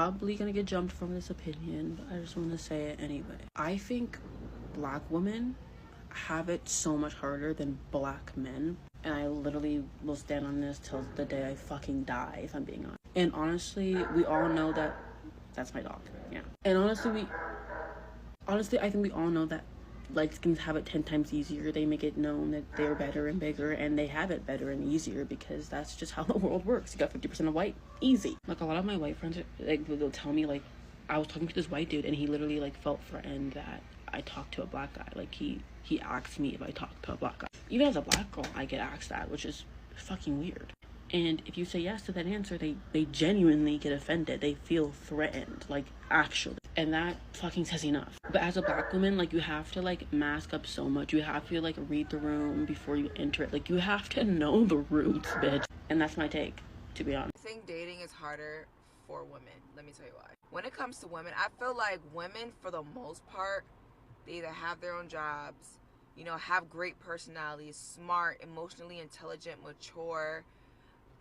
probably gonna get jumped from this opinion, but I just want to say it anyway. I think black women have it so much harder than black men, and I literally will stand on this till the day I fucking die, if I'm being honest. And honestly, we all know that. That's my dog. Yeah. And honestly, I think we all know that light skins have it 10 times easier. They make it known that they're better and bigger, and they have it better and easier because that's just how the world works. You got 50% of white, easy. Like, a lot of my white friends, like, they'll tell me, like, I was talking to this white dude and he literally, like, felt threatened that I talked to a black guy. Like, he asked me if I talked to a black guy. Even as a black girl, I get asked that, which is fucking weird. And if you say yes to that answer, they genuinely get offended. They feel threatened, like, actually. And that fucking says enough. But as a black woman, like, you have to, like, mask up so much. You have to, like, read the room before you enter it. Like, you have to know the roots, bitch. And that's my take, to be honest. I think dating is harder for women. Let me tell you why. When it comes to women, I feel like women, for the most part, they either have their own jobs, you know, have great personalities, smart, emotionally intelligent, mature,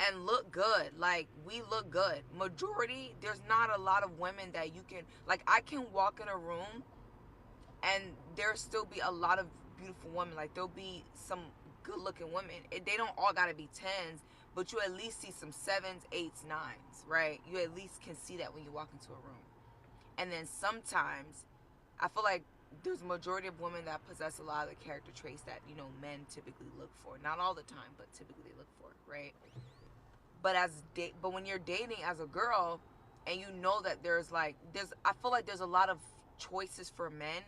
and look good. Like, we look good. Majority, there's not a lot of women that you can, like, I can walk in a room and there still be a lot of beautiful women. Like, there'll be some good looking women. They don't all gotta be 10s, but you at least see some 7s, 8s, 9s, right? You at least can see that when you walk into a room. And then sometimes, I feel like there's a majority of women that possess a lot of the character traits that, you know, men typically look for. Not all the time, but typically they look for, right? But when you're dating as a girl, and you know that I feel like there's a lot of choices for men,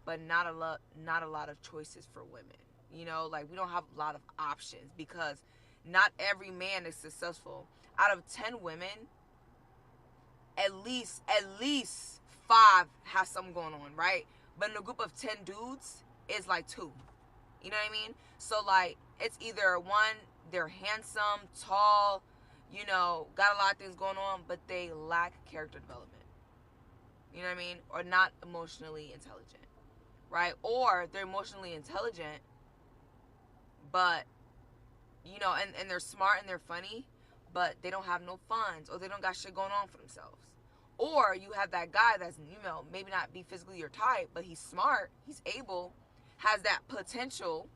but not a lot of choices for women. You know, like, we don't have a lot of options because not every man is successful. Out of 10 women, at least 5 have something going on, right? But in a group of 10 dudes, it's like 2. You know what I mean? So, like, it's either one, they're handsome, tall, you know, got a lot of things going on, but they lack character development. You know what I mean? Or not emotionally intelligent, right? Or they're emotionally intelligent, but, you know, and they're smart and they're funny, but they don't have no funds, or they don't got shit going on for themselves. Or you have that guy that's, you know, maybe not be physically your type, but he's smart, he's able, has that potential,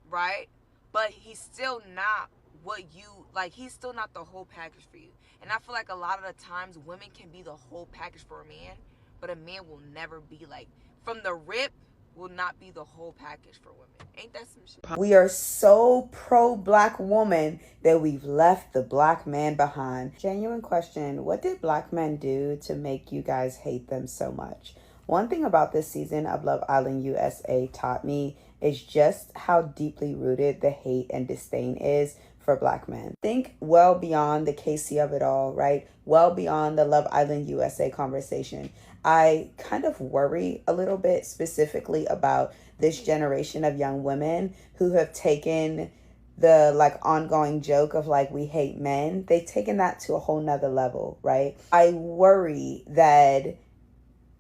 right? But he's still not what you, like, he's still not the whole package for you. And I feel like a lot of the times women can be the whole package for a man, but a man will never be, like, from the rip, will not be the whole package for women. Ain't that some shit? We are so pro black woman that we've left the black man behind. Genuine question, what did black men do to make you guys hate them so much? One thing about this season of Love Island USA taught me is just how deeply rooted the hate and disdain is for black men. Think well beyond the Casey of it all, right? Well beyond the Love Island USA conversation. I kind of worry a little bit specifically about this generation of young women who have taken the, like, ongoing joke of, like, we hate men. They've taken that to a whole nother level, right? I worry that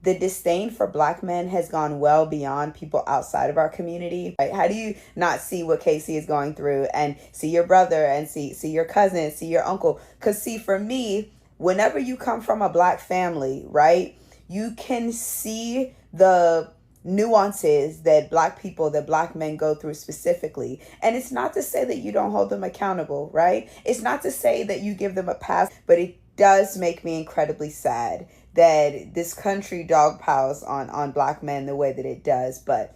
the disdain for black men has gone well beyond people outside of our community, right? How do you not see what Casey is going through and see your brother and see your cousin, see your uncle? Because, see, for me, whenever you come from a black family, right, you can see the nuances that black men go through specifically. And it's not to say that you don't hold them accountable, right? It's not to say that you give them a pass, but it does make me incredibly sad that this country dogpiles on black men the way that it does. But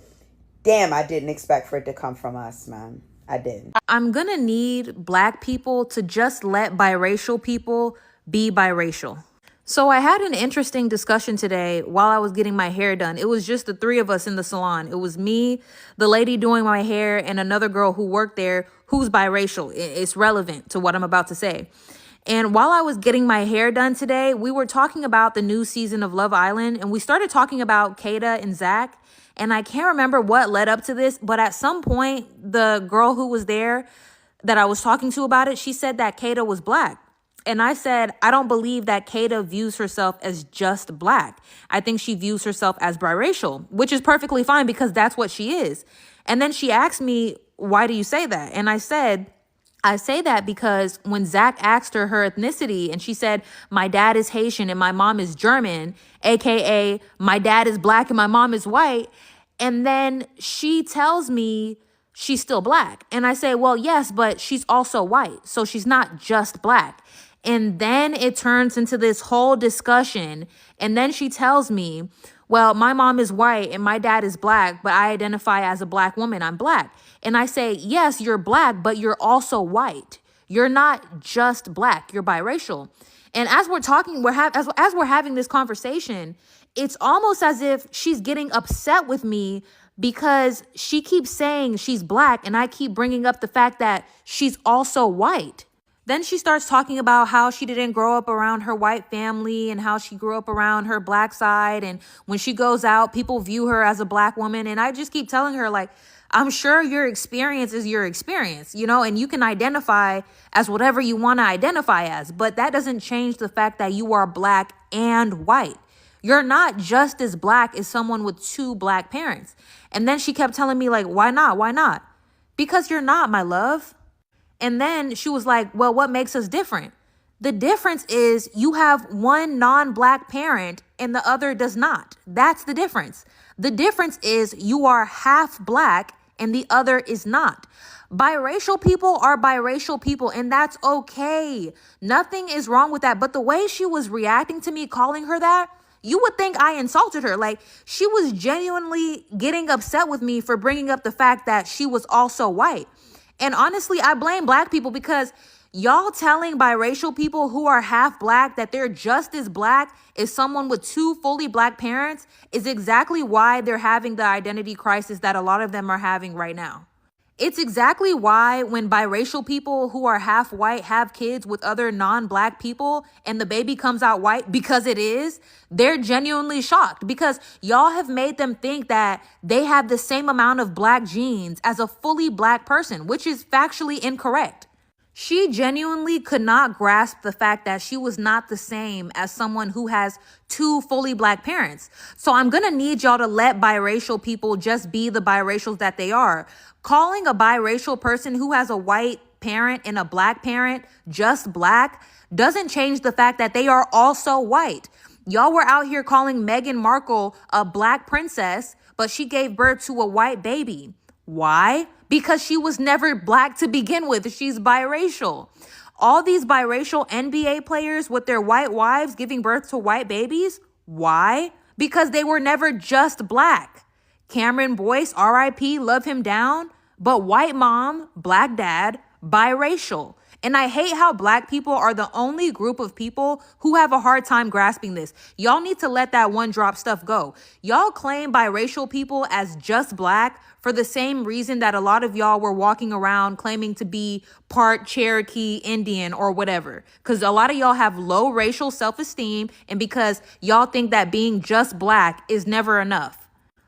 damn, I didn't expect for it to come from us, man. I didn't. I'm gonna need black people to just let biracial people be biracial. So I had an interesting discussion today while I was getting my hair done. It was just the 3 of us in the salon. It was me, the lady doing my hair, and another girl who worked there who's biracial. It's relevant to what I'm about to say. And while I was getting my hair done today, we were talking about the new season of Love Island, and we started talking about Kata and Zach. And I can't remember what led up to this, but at some point, the girl who was there that I was talking to about it, she said that Kata was black. And I said, I don't believe that Kata views herself as just black. I think she views herself as biracial, which is perfectly fine because that's what she is. And then she asked me, why do you say that? And I said, I say that because when Zach asked her her ethnicity and she said, my dad is Haitian and my mom is German, AKA my dad is black and my mom is white. And then she tells me she's still black. And I say, well, yes, but she's also white. So she's not just black. And then it turns into this whole discussion. And then she tells me, well, my mom is white and my dad is black, but I identify as a black woman. I'm black. And I say, yes, you're black, but you're also white. You're not just black. You're biracial. And as we're talking, as we're having this conversation, it's almost as if she's getting upset with me because she keeps saying she's black and I keep bringing up the fact that she's also white. Then she starts talking about how she didn't grow up around her white family and how she grew up around her black side. And when she goes out, people view her as a black woman. And I just keep telling her, like, I'm sure your experience is your experience, you know, and you can identify as whatever you want to identify as. But that doesn't change the fact that you are black and white. You're not just as black as someone with two black parents. And then she kept telling me, like, why not? Why not? Because you're not, my love. And then she was like, well, what makes us different? The difference is you have one non-black parent and the other does not. That's the difference. The difference is you are half black and the other is not. Biracial people are biracial people, and that's okay. Nothing is wrong with that. But the way she was reacting to me calling her that, you would think I insulted her. Like, she was genuinely getting upset with me for bringing up the fact that she was also white. And honestly, I blame black people because y'all telling biracial people who are half black that they're just as black as someone with two fully black parents is exactly why they're having the identity crisis that a lot of them are having right now. It's exactly why when biracial people who are half white have kids with other non-black people and the baby comes out white, because it is, they're genuinely shocked because y'all have made them think that they have the same amount of black genes as a fully black person, which is factually incorrect. She genuinely could not grasp the fact that she was not the same as someone who has two fully black parents. So I'm going to need y'all to let biracial people just be the biracials that they are. Calling a biracial person who has a white parent and a black parent just black doesn't change the fact that they are also white. Y'all were out here calling Meghan Markle a black princess, but she gave birth to a white baby. Why? Because she was never black to begin with. She's biracial. All these biracial NBA players with their white wives giving birth to white babies. Why? Because they were never just black. Cameron Boyce, RIP, love him down. But white mom, black dad, biracial. And I hate how black people are the only group of people who have a hard time grasping this. Y'all need to let that one drop stuff go. Y'all claim biracial people as just black for the same reason that a lot of y'all were walking around claiming to be part Cherokee Indian or whatever. Because a lot of y'all have low racial self-esteem and because y'all think that being just black is never enough.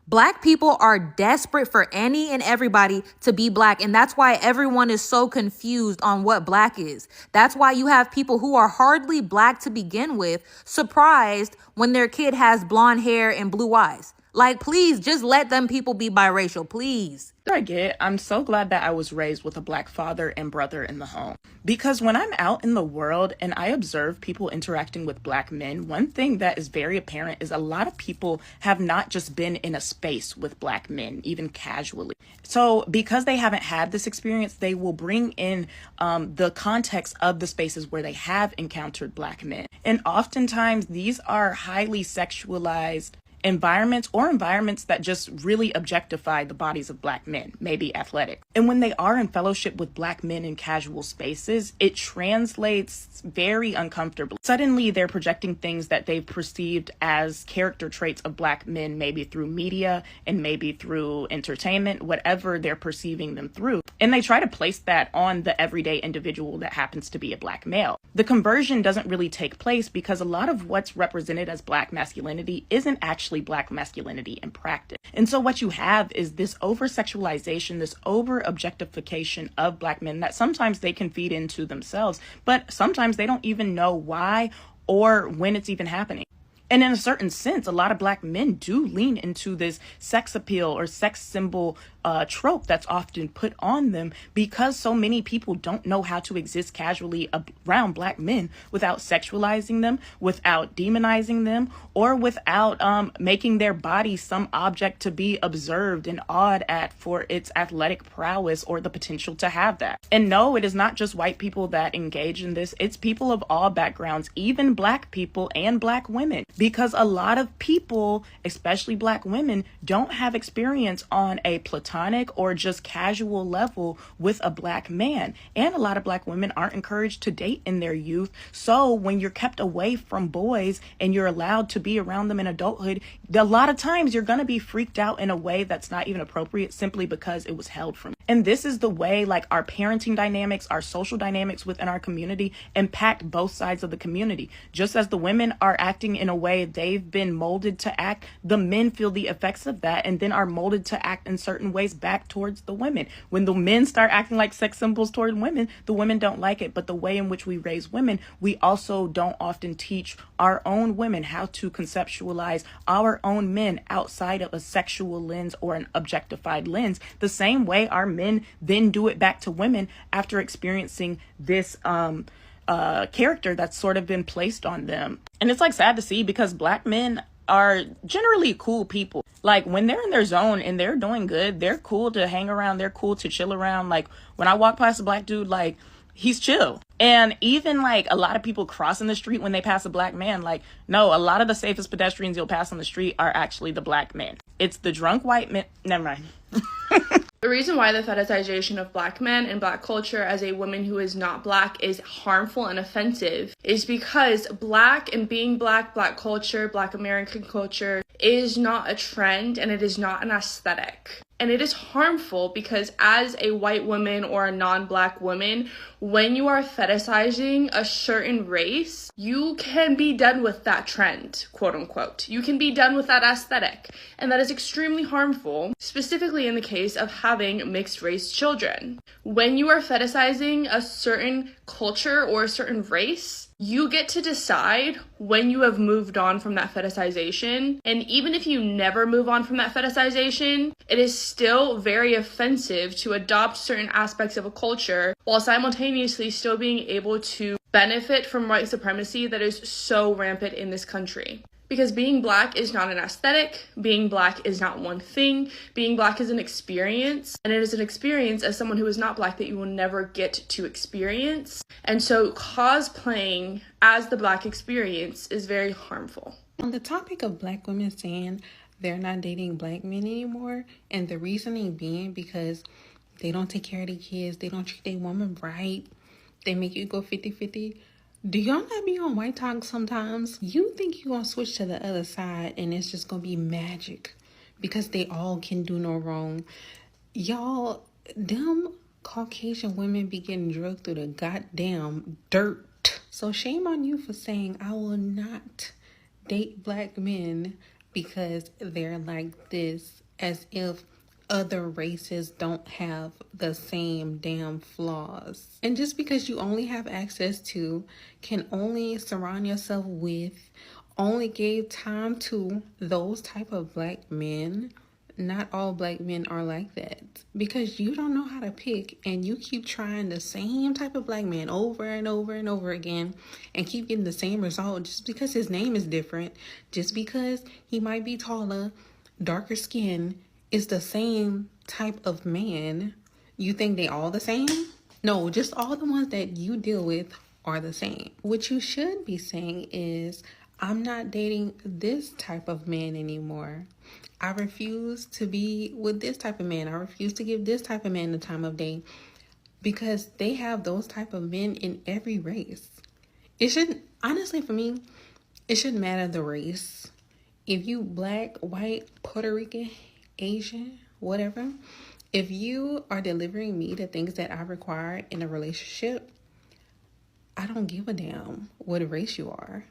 Black people are desperate for any and everybody to be black. And that's why everyone is so confused on what black is. That's why you have people who are hardly black to begin with, surprised when their kid has blonde hair and blue eyes. Like, please just let them people be biracial, please. I'm so glad that I was raised with a black father and brother in the home. Because when I'm out in the world and I observe people interacting with black men, one thing that is very apparent is a lot of people have not just been in a space with black men, even casually. So because they haven't had this experience, they will bring in the context of the spaces where they have encountered black men. And oftentimes these are highly sexualized environments or environments that just really objectify the bodies of black men, maybe athletic. And when they are in fellowship with black men in casual spaces, it translates very uncomfortably. Suddenly, they're projecting things that they've perceived as character traits of black men, maybe through media and maybe through entertainment, whatever they're perceiving them through. And they try to place that on the everyday individual that happens to be a black male. The conversion doesn't really take place because a lot of what's represented as black masculinity isn't actually black masculinity in practice. And so what you have is this over-sexualization, this over-objectification of black men that sometimes they can feed into themselves, but sometimes they don't even know why or when it's even happening. And in a certain sense, a lot of Black men do lean into this sex appeal or sex symbol trope that's often put on them, because so many people don't know how to exist casually around Black men without sexualizing them, without demonizing them, or without making their body some object to be observed and awed at for its athletic prowess or the potential to have that. And no, it is not just white people that engage in this. It's people of all backgrounds, even Black people and Black women, because a lot of people, especially Black women, don't have experience on a platonic or just casual level with a Black man. And a lot of Black women aren't encouraged to date in their youth. So when you're kept away from boys and you're allowed to be around them in adulthood, a lot of times you're going to be freaked out in a way that's not even appropriate simply because it was held from you. And this is the way like our parenting dynamics, our social dynamics within our community impact both sides of the community. Just as the women are acting in a way they've been molded to act, the men feel the effects of that and then are molded to act in certain ways back towards the women. When the men start acting like sex symbols toward women, the women don't like it. But the way in which we raise women, we also don't often teach our own women how to conceptualize our own men outside of a sexual lens or an objectified lens, the same way our men then do it back to women after experiencing this character that's sort of been placed on them. And it's like sad to see, because Black men are generally cool people. Like when they're in their zone and they're doing good, they're cool to hang around, they're cool to chill around. Like when I walk past a Black dude, like he's chill. And even like a lot of people crossing the street when they pass a Black man, like no, a lot of the safest pedestrians you'll pass on the street are actually the Black men. It's the drunk white men. Never mind. The reason why the fetishization of Black men and Black culture as a woman who is not Black is harmful and offensive is because Black and being Black, Black culture, Black American culture is not a trend and it is not an aesthetic. And it is harmful because as a white woman or a non-Black woman, when you are fetishizing a certain race, you can be done with that trend, quote unquote. You can be done with that aesthetic. And that is extremely harmful, specifically in the case of having mixed race children. When you are fetishizing a certain culture or a certain race, you get to decide when you have moved on from that fetishization. And even if you never move on from that fetishization, it is still very offensive to adopt certain aspects of a culture while simultaneously still being able to benefit from white supremacy that is so rampant in this country. Because being Black is not an aesthetic, being Black is not one thing, being Black is an experience, and it is an experience as someone who is not Black that you will never get to experience. And so cosplaying as the Black experience is very harmful. On the topic of Black women saying they're not dating Black men anymore, and the reasoning being because they don't take care of their kids, they don't treat their woman right, they make you go 50-50. Do y'all not be on White Talk sometimes? You think you're going to switch to the other side and it's just going to be magic because they all can do no wrong. Y'all, them Caucasian women be getting drugged through the goddamn dirt. So shame on you for saying I will not date Black men because they're like this, as if other races don't have the same damn flaws. And just because you only have access to, can only surround yourself with, only gave time to those type of Black men, not all Black men are like that. Because you don't know how to pick and you keep trying the same type of Black man over and over and over again and keep getting the same result just because his name is different, just because he might be taller, darker skin, is the same type of man. You think they all the same? No, just all the ones that you deal with are the same. What you should be saying is, I'm not dating this type of man anymore. I refuse to be with this type of man. I refuse to give this type of man the time of day, because they have those type of men in every race. It shouldn't, honestly for me, it shouldn't matter the race. If you Black, white, Puerto Rican, Asian, whatever, if you are delivering me the things that I require in a relationship, I don't give a damn what race you are.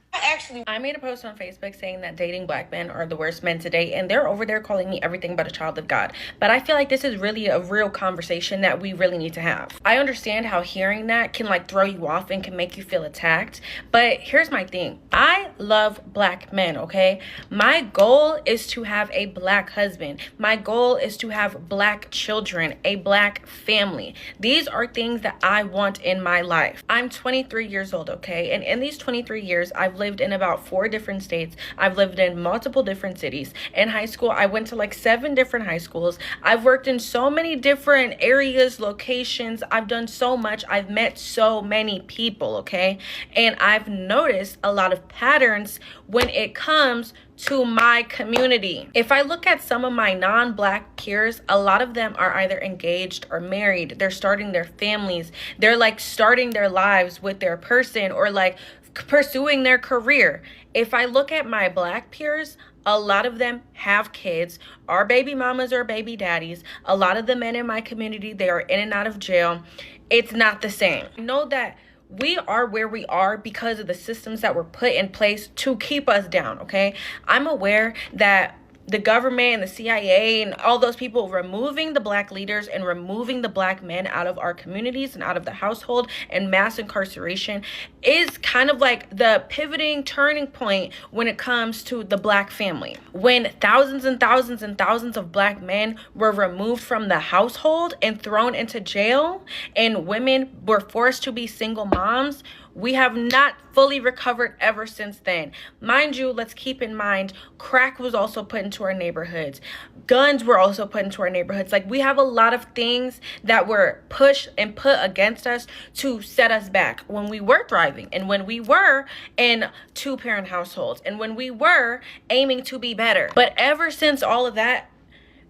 I made a post on Facebook saying that dating black men are the worst men to date, and they're over there calling me everything but a child of God. But I feel like this is really a real conversation that we really need to have. I understand how hearing that can like throw you off and can make you feel attacked, but here's my thing. I love black men, okay? My goal is to have a black husband. My goal is to have black children, a black family. These are things that I want in my life. I'm 23 years old, okay? And in these 23 years, I've lived in about 4 different states. I've lived in multiple different cities. In high school, I went to like 7 different high schools. I've worked in so many different areas, locations. I've done so much. I've met so many people, okay? And I've noticed a lot of patterns when it comes to my community. If I look at some of my non-black peers, a lot of them are either engaged or married. They're starting their families. They're like starting their lives with their person or like pursuing their career. If I look at my black peers, a lot of them have kids, are baby mamas or baby daddies. A lot of the men in my community, they are in and out of jail. It's not the same. I know that we are where we are because of the systems that were put in place to keep us down, okay? I'm aware that the government and the CIA and all those people removing the black leaders and removing the black men out of our communities and out of the household and mass incarceration is kind of like the pivoting turning point when it comes to the black family. When thousands and thousands and thousands of black men were removed from the household and thrown into jail, and women were forced to be single moms, we have not fully recovered ever since then. Mind you, let's keep in mind, crack was also put into our neighborhoods. Guns were also put into our neighborhoods. Like, we have a lot of things that were pushed and put against us to set us back when we were thriving and when we were in 2-parent households and when we were aiming to be better. But ever since all of that,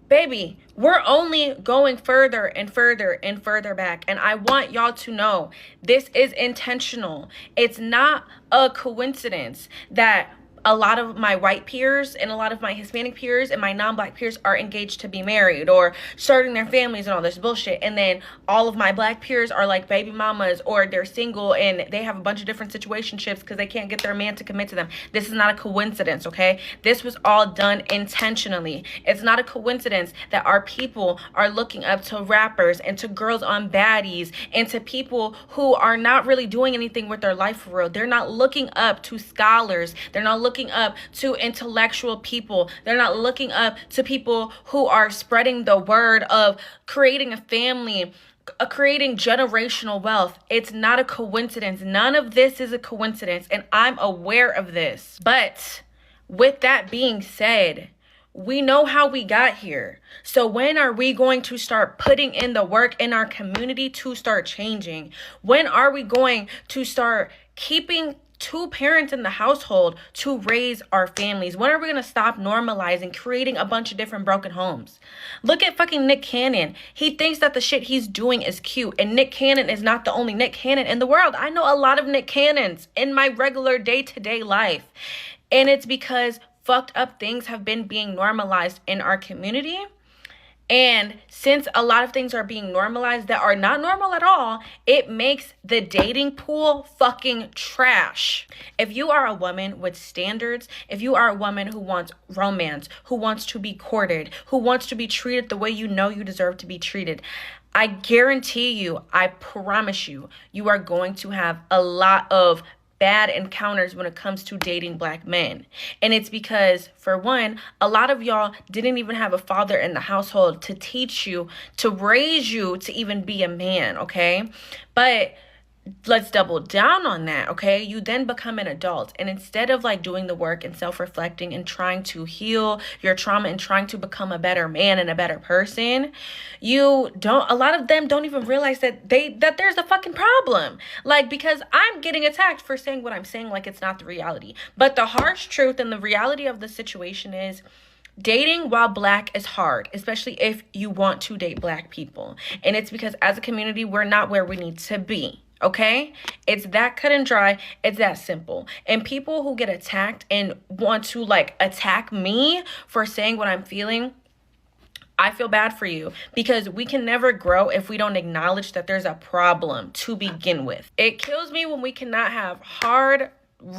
baby, we're only going further and further and further back. And I want y'all to know this is intentional. It's not a coincidence that a lot of my white peers and a lot of my Hispanic peers and my non-black peers are engaged to be married or starting their families and all this bullshit. And then all of my black peers are like baby mamas or they're single and they have a bunch of different situationships because they can't get their man to commit to them. This is not a coincidence, okay? This was all done intentionally. It's not a coincidence that our people are looking up to rappers and to girls on baddies and to people who are not really doing anything with their life for real. They're not looking up to scholars. They're not looking up to intellectual people. They're not looking up to people who are spreading the word of creating a family, creating generational wealth. It's not a coincidence. None of this is a coincidence, and I'm aware of this. But with that being said, we know how we got here. So when are we going to start putting in the work in our community to start changing? When are we going to start keeping 2 parents in the household to raise our families? When are we going to stop normalizing creating a bunch of different broken homes? Look at fucking Nick Cannon. He thinks that the shit he's doing is cute, and Nick Cannon is not the only Nick Cannon in the world. I know a lot of Nick Cannons in my regular day-to-day life, and it's because fucked up things have been being normalized in our community. And since a lot of things are being normalized that are not normal at all, it makes the dating pool fucking trash. If you are a woman with standards, if you are a woman who wants romance, who wants to be courted, who wants to be treated the way you know you deserve to be treated, I guarantee you, I promise you, you are going to have a lot of bad encounters when it comes to dating black men. And it's because, for one, a lot of y'all didn't even have a father in the household to teach you, to raise you to even be a man, okay? But let's double down on that, okay? You then become an adult, and instead of like doing the work and self-reflecting and trying to heal your trauma and trying to become a better man and a better person, a lot of them don't even realize that there's a fucking problem. Like, because I'm getting attacked for saying what I'm saying like it's not the reality. But the harsh truth and the reality of the situation is, dating while black is hard, especially if you want to date black people. And it's because as a community, we're not where we need to be. Okay? It's that cut and dry. It's that simple. And people who get attacked and want to like attack me for saying what I'm feeling, I feel bad for you, because we can never grow if we don't acknowledge that there's a problem to begin with. It kills me when we cannot have hard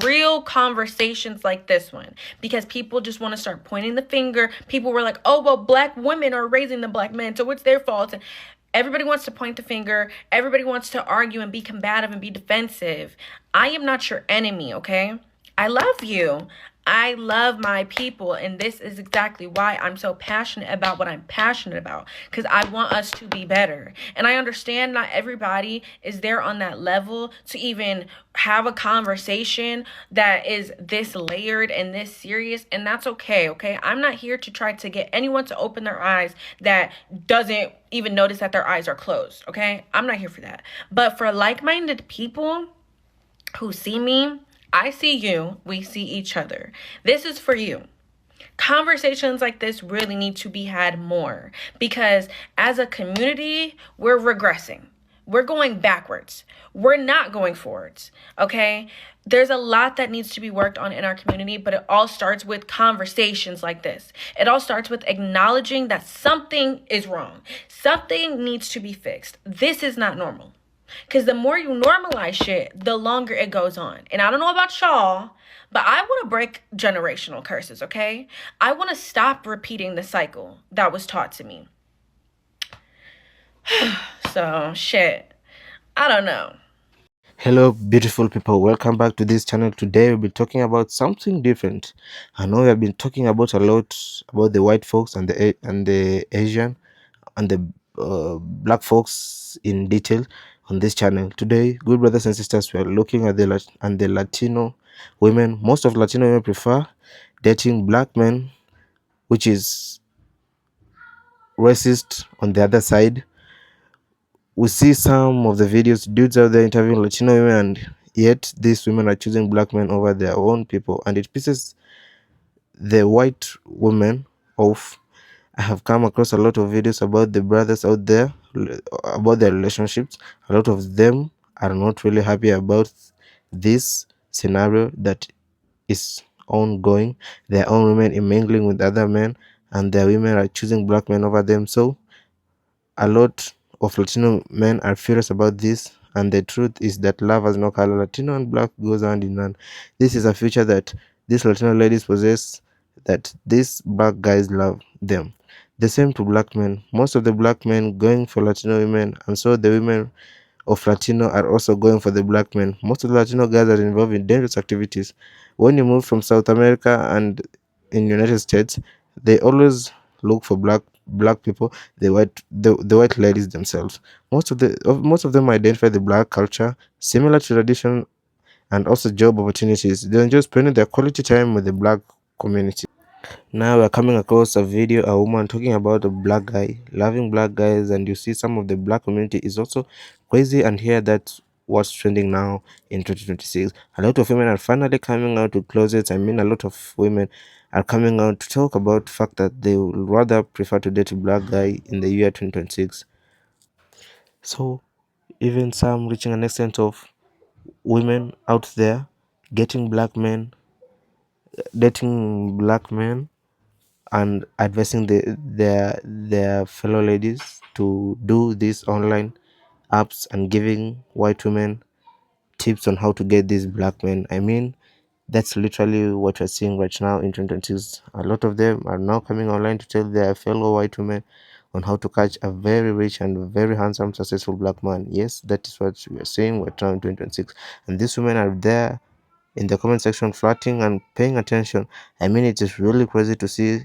real conversations like this one, because people just want to start pointing the finger. People were like, oh, well, black women are raising the black men, so it's their fault. And everybody wants to point the finger. Everybody wants to argue and be combative and be defensive. I am not your enemy, okay? I love you. I love my people, and this is exactly why I'm so passionate about what I'm passionate about, because I want us to be better. And I understand not everybody is there on that level to even have a conversation that is this layered and this serious, and that's okay, okay? I'm not here to try to get anyone to open their eyes that doesn't even notice that their eyes are closed, okay? I'm not here for that. But for like-minded people who see me, I see you, we see each other. This is for you. Conversations like this really need to be had more, because as a community, we're regressing. We're going backwards. We're not going forwards, okay? There's a lot that needs to be worked on in our community, but it all starts with conversations like this. It all starts with acknowledging that something is wrong. Something needs to be fixed. This is not normal. Because the more you normalize shit, the longer it goes on. And I don't know about y'all, but I want to break generational curses, okay? I want to stop repeating the cycle that was taught to me. So, shit. I don't know. Hello beautiful people, welcome back to this channel. Today we'll be talking about something different. I know we have been talking about a lot about the white folks and the Asian and the black folks in detail on this channel. Today, good brothers and sisters, we are looking at the Latino women. Most of Latino women prefer dating black men, which is racist. On the other side, we see some of the videos, dudes out there interviewing Latino women, and yet these women are choosing black men over their own people, and it pisses the white women off. I have come across a lot of videos about the brothers out there, about their relationships. A lot of them are not really happy about this scenario that is ongoing. Their own women mingling with other men, and their women are choosing black men over them. So a lot of Latino men are furious about this, and the truth is that love has no color. Latino and black goes hand in hand. This is a future that these Latino ladies possess, that these black guys love them. The same to black men. Most of the black men going for Latino women, and so the women of Latino are also going for the black men. Most of the Latino guys are involved in dangerous activities. When you move from South America and in United States, they always look for black people, the white ladies themselves. Most of them identify the black culture, similar to tradition, and also job opportunities. They enjoy spending their quality time with the black community. Now we're coming across a video, a woman talking about a black guy loving black guys, and you see some of the black community is also crazy, and here that's what's trending now in 2026. A lot of women are finally coming out to closets. I mean, a lot of women are coming out to talk about the fact that they would rather prefer to date a black guy in the year 2026. So even some reaching an extent of women out there dating black men and advising their fellow ladies to do these online apps and giving white women tips on how to get these black men. I mean, that's literally what we're seeing right now in 2026. A lot of them are now coming online to tell their fellow white women on how to catch a very rich and very handsome, successful black man. Yes, that is what we are saying right now in 2026. And these women are there in the comment section flirting and paying attention. I mean, it is really crazy to see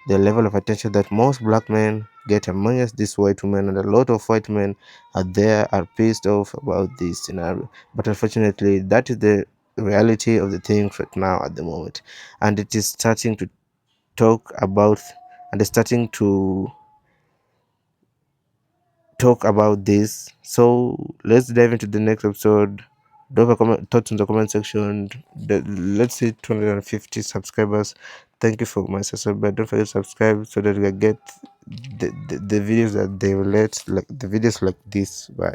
the level of attention that most black men get amongst these white women, and a lot of white men out there are pissed off about this scenario. But unfortunately, that is the reality of the things right now at the moment, and it is starting to talk about and starting to talk about this. So let's dive into the next episode. Drop a thoughts in the comment section. Let's say 250 subscribers. Thank you for my subscriber. Don't forget to subscribe so that we get the videos that they relate, like the videos like this. Bye.